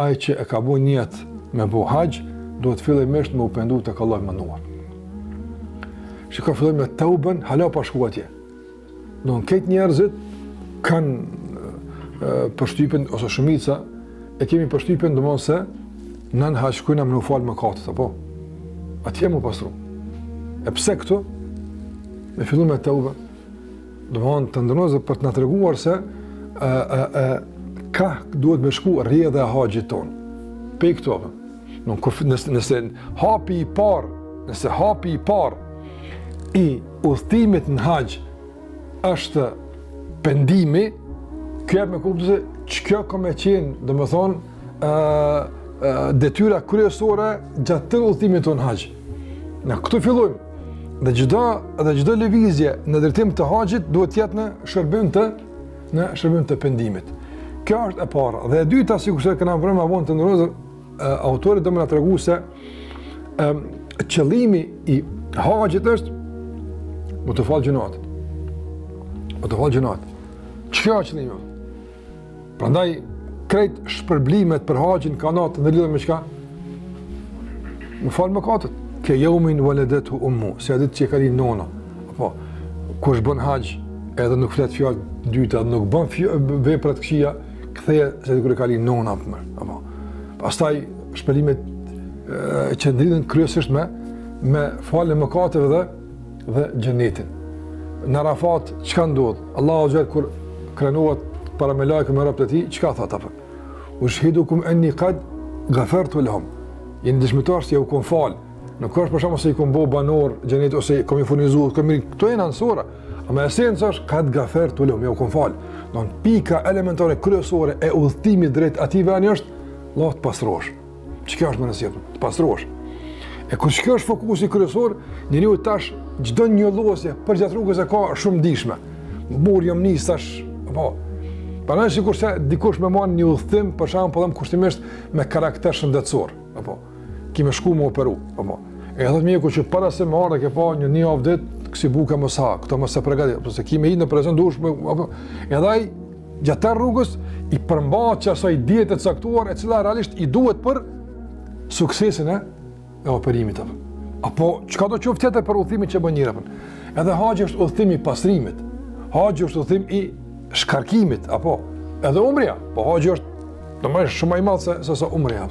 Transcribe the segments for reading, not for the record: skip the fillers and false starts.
ai që e ka bu niyet me bu hax, duhet fillimisht me u pendu tek Allahu mënduar. Shikoj filloj me tauben, hala pa shku atje. Don këtë njerëzit kanë përshtypjen ose shumica e kemi përshtypjen domosdoshmë se nën hax kujna më fal mëkatet apo atje më pastru. E pse këtu? Me fillu me tauben. Domosdoshmë të ndërnozë për të na treguar se ka duhet me shku rrjedha e haxhit ton. Pe këto. Nëse hapi i parë i udhëtimit në haxh është pendimi, kjo me kuptu se ç'kjo ka me qenë, domethënë detyra kryesore gjatë të udhëtimit tonë haxh. Ne këtu fillojmë. Dhe çdo lëvizje në drejtim të haxhit duhet të jetë në shërbim të pendimit. Kjo është e para. Dhe e dyta, sikur se kena vënë më vonë të ndërozë, autori do më na tregu se qëllimi i haxhit është më të falë gjunat. Ç'ka qëllimi? Prandaj krejt shpërblimet për haxhin kanë atë ndërlidhje me çka? Më fal mëkatet. Ke yawmin waladatu ummu, si atë që ka lind nona. Apo kush bën haxh edhe nuk flet fjalë dyta, nuk bën vepra të këqija, ktheje se kur ka lind nona apo. Pastaj shpërblimet që ndrihen kryesisht me falë mëkateve dhe xhenetin. Në Arafat çka ndodh? Allahu xhel kur krenohet para me lajkë me robët e tij, çka thot apo? Ushhidukum anni qad ghafartu lahum. Jeni dëshmitar se ju kam fal. Nuk është për shkak se i kam bëu banor xhenet ose kam i furnizuar, këto janë ansora. Ama esenca është qad ghafartu lahum, ju kam fal. Don pika elementare kryesore e udhëtimit drejt atij vani është Allah të pastrosh. Çka është më rëndësishme? Të pastrosh. E kur kjo është fokusi kryesor, njeriu tash çdo njëllosje përgjatë rrugës e ka shumë ndihshme. Mur jam nis tash, apo. Para sikur se dikush më marr një udhëtim, për shembull, kushtimisht me karakter shëndetësor, apo. Kimë shku më operu, apo. E thotë mjeku që para se më ardhe ke pa një javë ditë, kësi buka mos ha, këto mos e përgatit, apo se kimë në operacion duhesh apo. Edhe ai gjatë rrugës i përmbahet asaj diete të caktuar e cila realisht i duhet për suksesin e operimit apo. Apo çka do të qoftë tjetër për udhëtimin që bën njëra. Edhe haxhi është udhëtimi i pastrimit. Haxhi është udhëtim i shkarkimit apo edhe umria, po haxhi është domosdoshmë shumë më i madh se umria.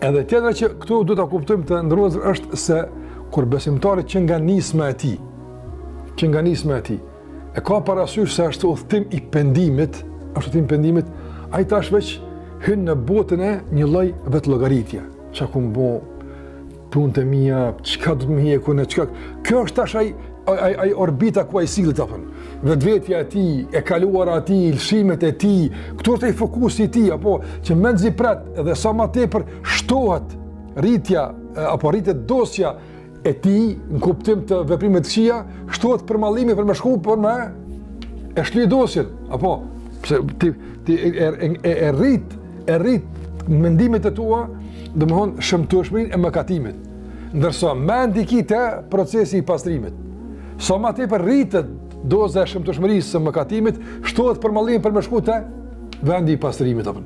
Edhe tjetra që këtu duhet ta kuptojmë të ndërruar është se kur besimtari që nga nisma e tij e ka parasysh se është udhëtim i pendimit, ai tash veç hyn në botën e një lloj vetllogaritje. Çka kum bë punët e mia, çka do të më hieku në çka. Kjo është tash ai orbita ku ai sillet apo. Vetvetja e tij, e kaluara e tij, lëshimet e tij, këtu është ai fokusi i tij apo që mendzi pret edhe sa më tepër shtohet rritja apo rritet dosja e tij në kuptim të veprimeve të këqija, shtohet për mallimi për më shku për më e shlyj dosjen apo pse ti e rrit mendimet e tua, domthon shëmtueshmërinë e mëkatimit. Ndërsa mendi kitë procesi i pastrimit. Sa më tepër rritet doza e shëmtueshmërisë së mëkatimit, shtohet për mallim për më shku te vendi i pastrimit apo.